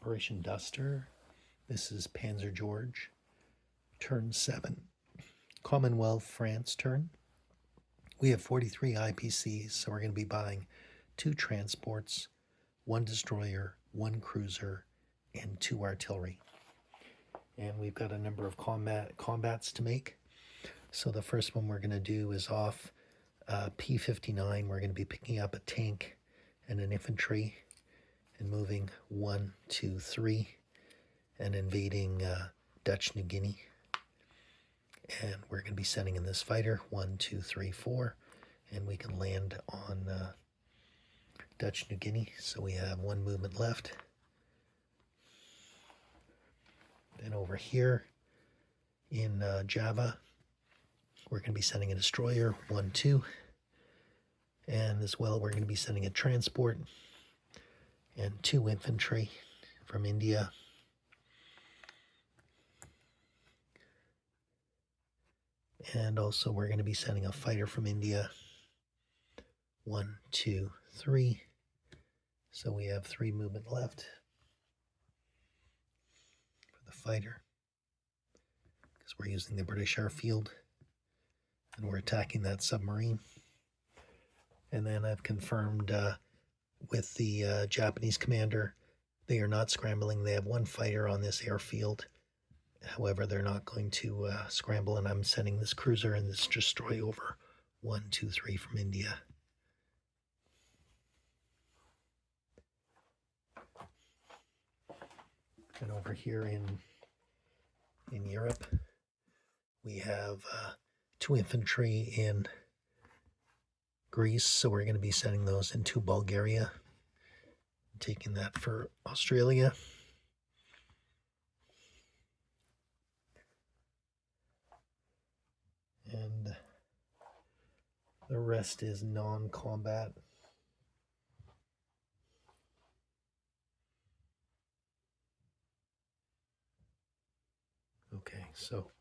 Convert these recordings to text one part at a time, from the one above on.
Operation Duster. This is Panzer George. Turn 7. Commonwealth France turn. We have 43 IPCs, so we're going to be buying 2 transports, 1 destroyer, 1 cruiser, and 2 artillery. And we've got a number of combats to make. So the first one we're going to do is off P-59. We're going to be picking up a tank and an infantry and moving 1, 2, 3 and invading Dutch New Guinea. And we're going to be sending in this fighter 1, 2, 3, 4, and we can land on Dutch New Guinea. So we have 1 movement left. Then over here in Java, we're going to be sending a destroyer 1, 2, and as well we're going to be sending a transport and 2 infantry from India. And also we're going to be sending a fighter from India. 1, 2, 3. So we have 3 movement left for the fighter, because we're using the British airfield and we're attacking that submarine. And then I've confirmed with the Japanese commander, they are not scrambling. They have 1 fighter on this airfield. However, they're not going to scramble, and I'm sending this cruiser and this destroyer over 1, 2, 3 from India. And over here in Europe, we have 2 infantry in Greece, so we're going to be sending those into Bulgaria, taking that for Australia. And the rest is non-combat. Okay, so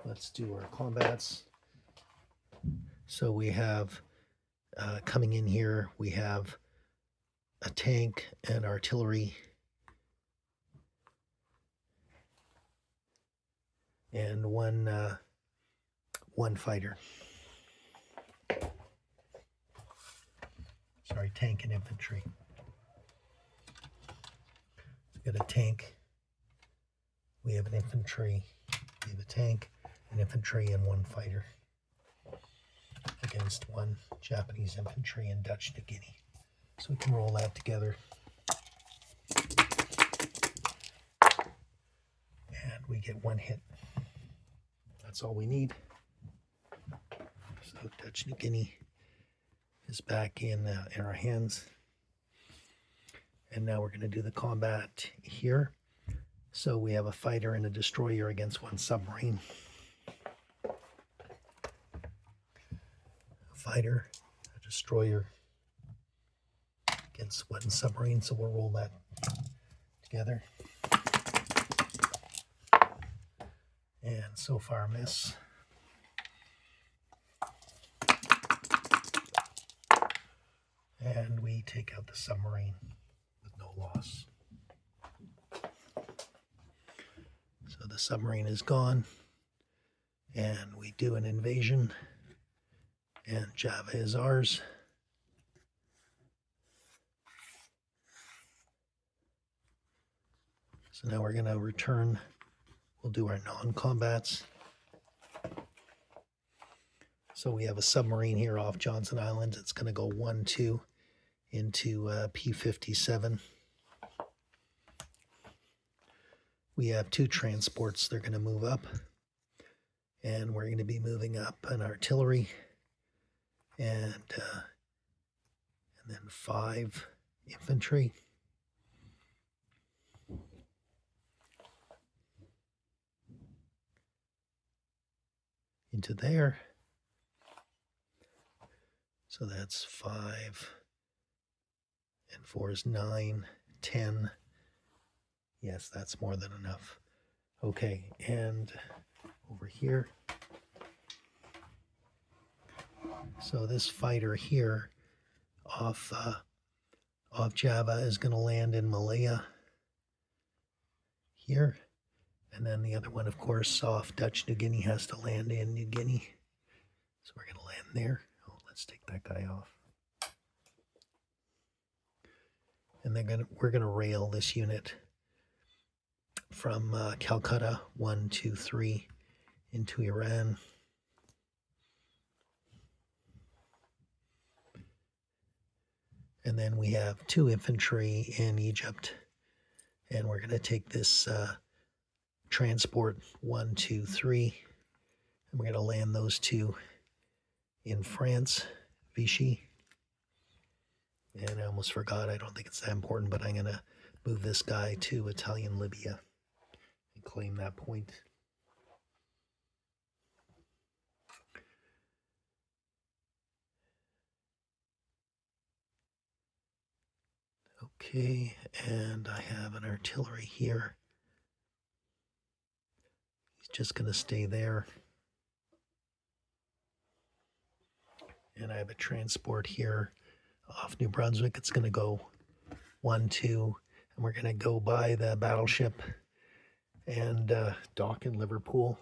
let's do our combats. So we have coming in here, we have a tank and artillery and one fighter. Sorry, tank and infantry. So we got a tank, we have an infantry, we have a tank, an infantry, and 1 fighter against 1 Japanese infantry in Dutch New Guinea. So we can roll that together. And we get 1 hit. That's all we need. So Dutch New Guinea is back in our hands. And now we're going to do the combat here. So we have a fighter and a destroyer against 1 submarine. A fighter, a destroyer against 1 submarine. So we'll roll that together. And so far miss. And we take out the submarine with no loss. So the submarine is gone, and we do an invasion, and Java is ours. So now we're going to return. We'll do our non-combats. So we have a submarine here off Johnson Island. It's going to go 1, 2 into P-57. We have 2 transports. They're going to move up. And we're going to be moving up an artillery. And then 5 infantry. Into there. So that's 5 and 4 is 9, 10. Yes, that's more than enough. Okay, and over here. So this fighter here off Java is going to land in Malaya, here. And then the other one, of course, off Dutch New Guinea, has to land in New Guinea. So we're going to land there. Oh, let's take that guy off. And we're going to rail this unit from Calcutta 1, 2, 3 into Iran. And then we have 2 infantry in Egypt. And we're going to take this transport 1, 2, 3. And we're going to land those 2 in France, Vichy. And I almost forgot, I don't think it's that important, but I'm going to move this guy to Italian Libya and claim that point. Okay, and I have an artillery here. He's just going to stay there. And I have a transport here off New Brunswick. It's going to go 1, 2, and we're going to go by the battleship and dock in Liverpool.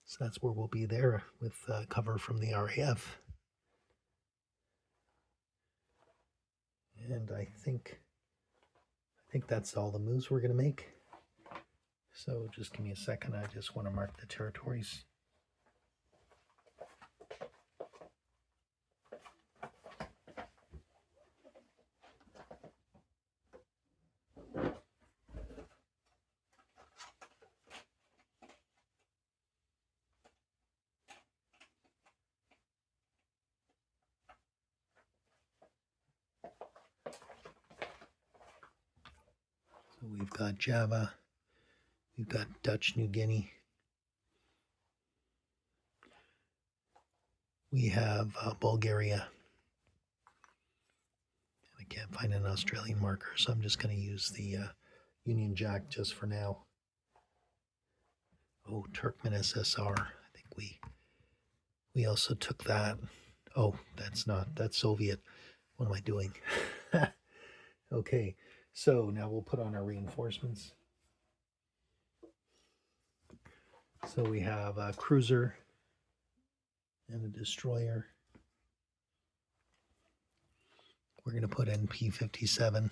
So that's where we'll be there with cover from the RAF. And I think that's all the moves we're going to make. So just give me a second. I just want to mark the territories. So we've got Java, we've got Dutch New Guinea, we have Bulgaria. I can't find an Australian marker, so I'm just going to use the Union Jack just for now. Oh, Turkmen SSR. I think we also took that. Oh, that's Soviet. What am I doing? Okay, so now we'll put on our reinforcements. So we have a cruiser and a destroyer. We're going to put in P-57.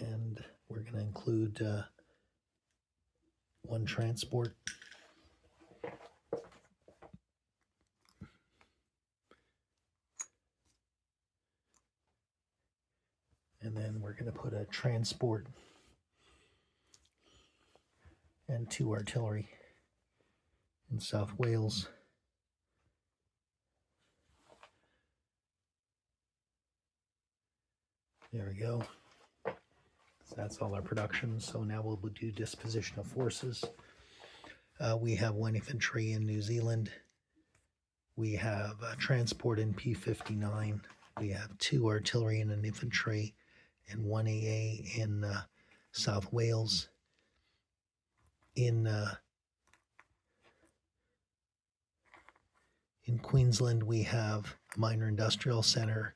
And we're going to include 1 transport. And then we're going to put a transport and 2 artillery in South Wales. There we go. So that's all our production. So now we'll do disposition of forces. We have 1 infantry in New Zealand. We have a transport in P-59. We have 2 artillery and an infantry and 1 AA in South Wales. In Queensland, we have a minor industrial center,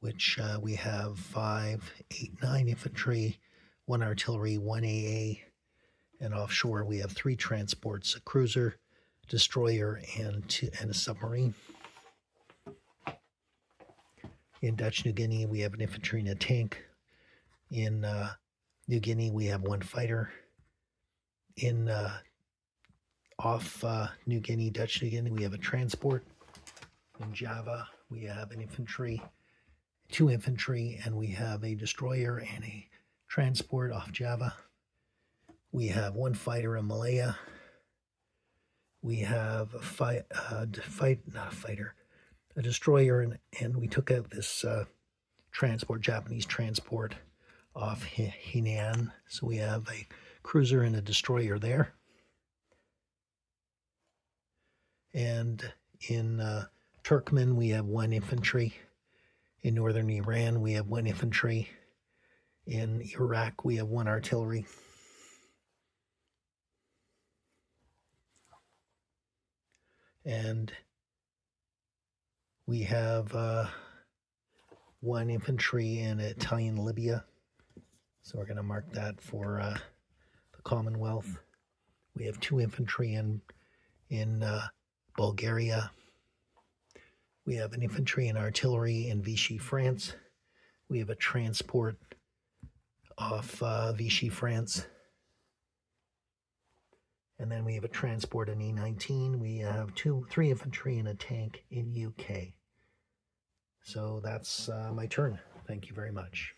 which we have 5, 8, 9 infantry, 1 artillery, 1 AA, and offshore we have 3 transports, a cruiser, destroyer, and a submarine. In Dutch New Guinea, we have an infantry and a tank. In New Guinea, we have 1 fighter. In off New Guinea, Dutch New Guinea, we have a transport. In Java, we have an infantry, 2 infantry, and we have a destroyer and a transport off Java. We have 1 fighter in Malaya. We have a destroyer, and we took out this Japanese transport off Hainan. So we have a cruiser and a destroyer there. And in Turkmen, we have 1 infantry. In northern Iran, we have 1 infantry. In Iraq, we have 1 artillery. And we have 1 infantry in Italian Libya. So we're going to mark that for the Commonwealth. We have 2 infantry in Bulgaria. We have an infantry and artillery in Vichy, France. We have a transport off Vichy, France. And then we have a transport in E-19. We have 3 infantry and a tank in UK. So that's my turn. Thank you very much.